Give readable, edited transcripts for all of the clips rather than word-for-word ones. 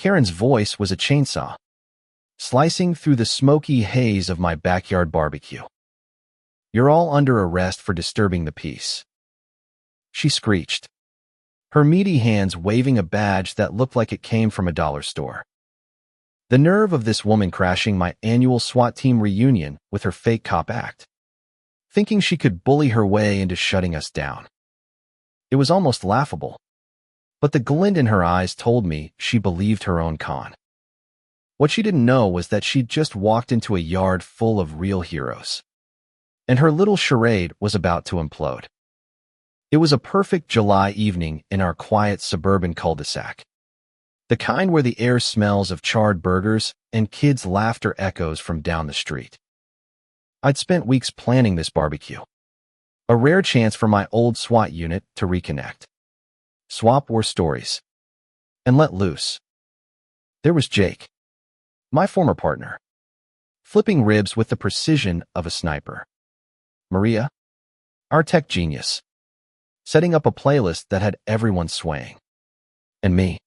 Karen's voice was a chainsaw, slicing through the smoky haze of my backyard barbecue. "You're all under arrest for disturbing the peace," she screeched, her meaty hands waving a badge that looked like it came from a dollar store. The nerve of this woman crashing my annual SWAT team reunion with her fake cop act, thinking she could bully her way into shutting us down. It was almost laughable, but the glint in her eyes told me she believed her own con. What she didn't know was that she'd just walked into a yard full of real heroes, and her little charade was about to implode. It was a perfect July evening in our quiet suburban cul-de-sac, the kind where the air smells of charred burgers and kids' laughter echoes from down the street. I'd spent weeks planning this barbecue, a rare chance for my old SWAT unit to reconnect, swap war stories, and let loose. There was Jake, my former partner, flipping ribs with the precision of a sniper. Maria, our tech genius, setting up a playlist that had everyone swaying. And me,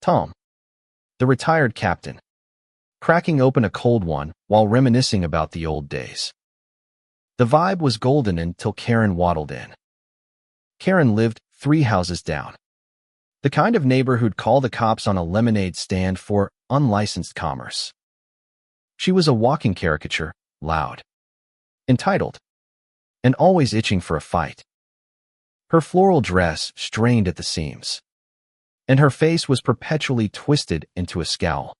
Tom, the retired captain, cracking open a cold one while reminiscing about the old days. The vibe was golden until Karen waddled in. Karen lived 3 houses down, the kind of neighbor who'd call the cops on a lemonade stand for unlicensed commerce. She was a walking caricature, loud, entitled, and always itching for a fight. Her floral dress strained at the seams, and her face was perpetually twisted into a scowl,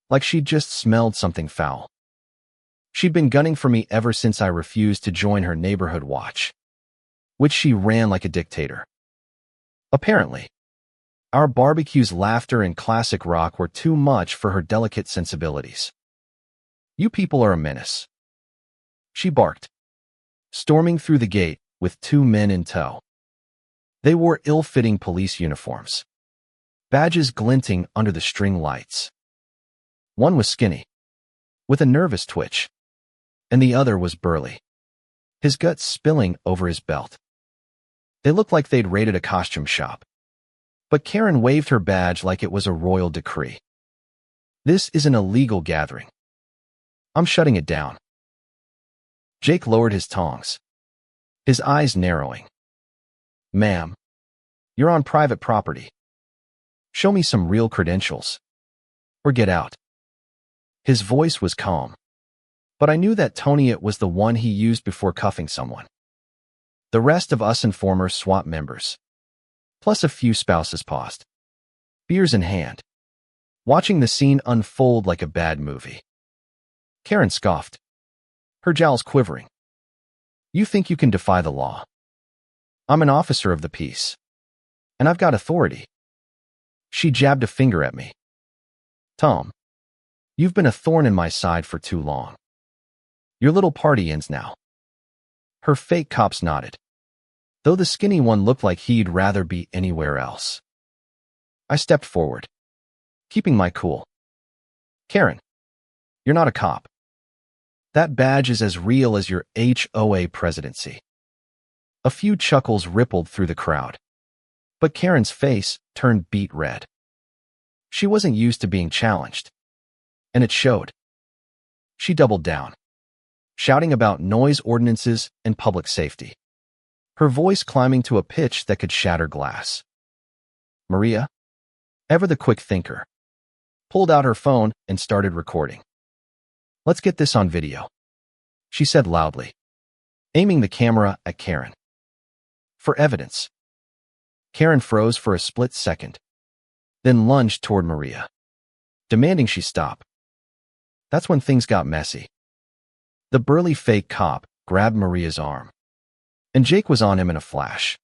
like she'd just smelled something foul. She'd been gunning for me ever since I refused to join her neighborhood watch, which she ran like a dictator. Apparently, our barbecue's laughter and classic rock were too much for her delicate sensibilities. "You people are a menace," she barked, storming through the gate with 2 men in tow. They wore ill-fitting police uniforms, badges glinting under the string lights. One was skinny, with a nervous twitch, and the other was burly, his guts spilling over his belt. They looked like they'd raided a costume shop, but Karen waved her badge like it was a royal decree. "This is an illegal gathering. I'm shutting it down." Jake lowered his tongs, his eyes narrowing. "Ma'am, you're on private property. Show me some real credentials, or get out." His voice was calm, but I knew that Tony it was the one he used before cuffing someone. The rest of us and former SWAT members, plus a few spouses, paused, beers in hand, watching the scene unfold like a bad movie. Karen scoffed, her jowls quivering. "You think you can defy the law? I'm an officer of the peace, and I've got authority." She jabbed a finger at me. "Tom, you've been a thorn in my side for too long. Your little party ends now." Her fake cops nodded, though the skinny one looked like he'd rather be anywhere else. I stepped forward, keeping my cool. "Karen, you're not a cop. That badge is as real as your HOA presidency." A few chuckles rippled through the crowd, but Karen's face turned beet red. She wasn't used to being challenged, and it showed. She doubled down, shouting about noise ordinances and public safety, her voice climbing to a pitch that could shatter glass. Maria, ever the quick thinker, pulled out her phone and started recording. "Let's get this on video," she said loudly, aiming the camera at Karen. "For evidence." Karen froze for a split second, then lunged toward Maria, demanding she stop. That's when things got messy. The burly fake cop grabbed Maria's arm, and Jake was on him in a flash,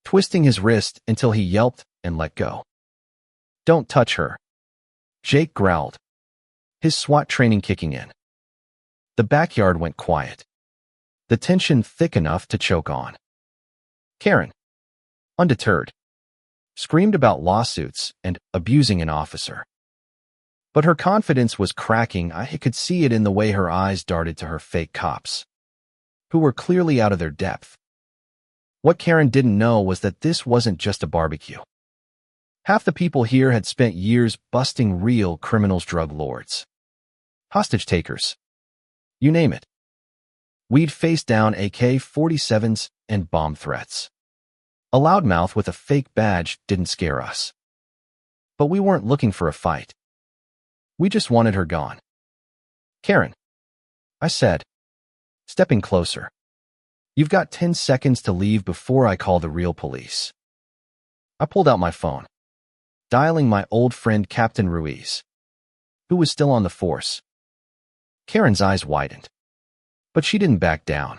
twisting his wrist until he yelped and let go. "Don't touch her," Jake growled, his SWAT training kicking in. The backyard went quiet, the tension thick enough to choke on. Karen, undeterred, screamed about lawsuits and abusing an officer. But her confidence was cracking. I could see it in the way her eyes darted to her fake cops, who were clearly out of their depth. What Karen didn't know was that this wasn't just a barbecue. Half the people here had spent years busting real criminals, drug lords, hostage takers, you name it. We'd faced down AK-47s and bomb threats. A loudmouth with a fake badge didn't scare us. But we weren't looking for a fight. We just wanted her gone. Karen, I said, stepping closer. You've got 10 seconds to leave before I call the real police. I pulled out my phone, dialing my old friend Captain Ruiz, who was still on the force. Karen's eyes widened, but she didn't back down.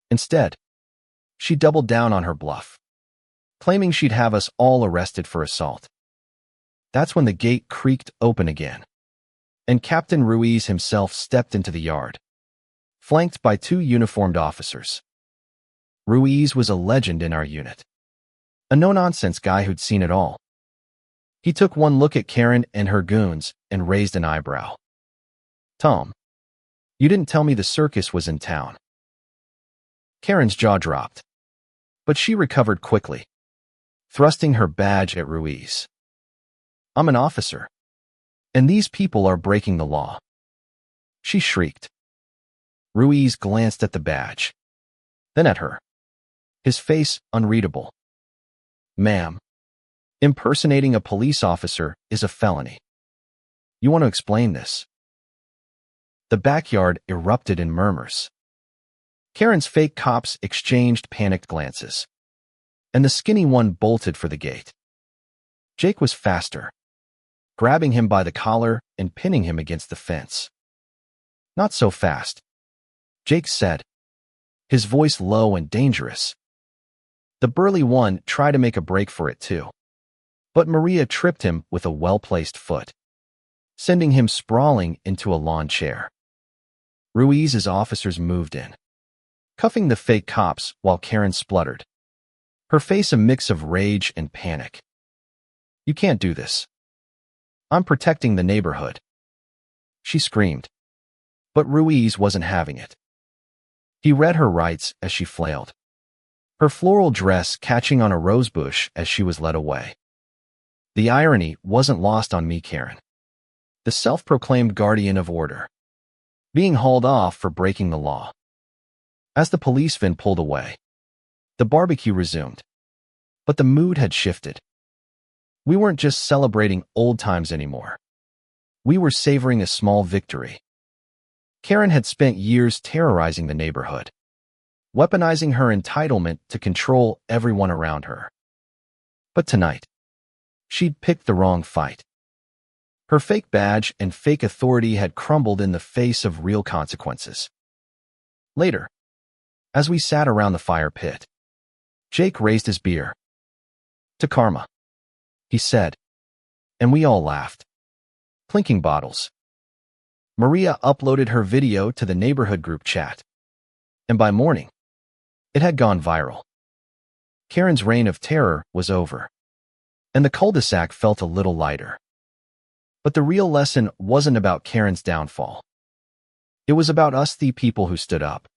Instead, she doubled down on her bluff, claiming she'd have us all arrested for assault. That's when the gate creaked open again, and Captain Ruiz himself stepped into the yard, flanked by 2 uniformed officers. Ruiz was a legend in our unit, a no-nonsense guy who'd seen it all. He took one look at Karen and her goons and raised an eyebrow. Tom, you didn't tell me the circus was in town. Karen's jaw dropped, but she recovered quickly, thrusting her badge at Ruiz. I'm an officer, and these people are breaking the law. She shrieked. Ruiz glanced at the badge, then at her, his face unreadable. Ma'am, impersonating a police officer is a felony. You want to explain this? The backyard erupted in murmurs. Karen's fake cops exchanged panicked glances, and the skinny one bolted for the gate. Jake was faster, grabbing him by the collar and pinning him against the fence. Not so fast, Jake said, his voice low and dangerous. The burly one tried to make a break for it too, but Maria tripped him with a well-placed foot, sending him sprawling into a lawn chair. Ruiz's officers moved in, cuffing the fake cops while Karen spluttered, her face a mix of rage and panic. You can't do this. I'm protecting the neighborhood, she screamed, but Ruiz wasn't having it. He read her rights as she flailed, her floral dress catching on a rosebush as she was led away. The irony wasn't lost on me, Karen, the self-proclaimed guardian of order, being hauled off for breaking the law. As the police van pulled away, the barbecue resumed, but the mood had shifted. We weren't just celebrating old times anymore. We were savoring a small victory. Karen had spent years terrorizing the neighborhood, weaponizing her entitlement to control everyone around her. But tonight, she'd picked the wrong fight. Her fake badge and fake authority had crumbled in the face of real consequences. Later, as we sat around the fire pit, Jake raised his beer. To karma, he said, and we all laughed, clinking bottles. Maria uploaded her video to the neighborhood group chat, and by morning, it had gone viral. Karen's reign of terror was over, and the cul-de-sac felt a little lighter. But the real lesson wasn't about Karen's downfall. It was about us, the people who stood up,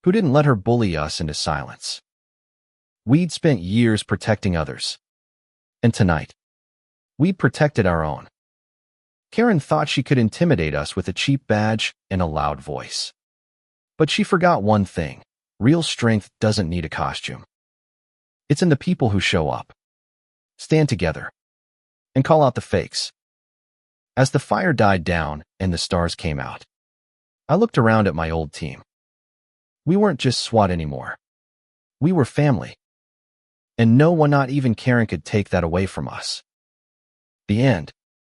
who didn't let her bully us into silence. We'd spent years protecting others, and tonight, we'd protected our own. Karen thought she could intimidate us with a cheap badge and a loud voice. But she forgot one thing: real strength doesn't need a costume. It's in the people who show up, stand together, and call out the fakes. As the fire died down and the stars came out, I looked around at my old team. We weren't just SWAT anymore. We were family. And no one, not even Karen, could take that away from us. The end.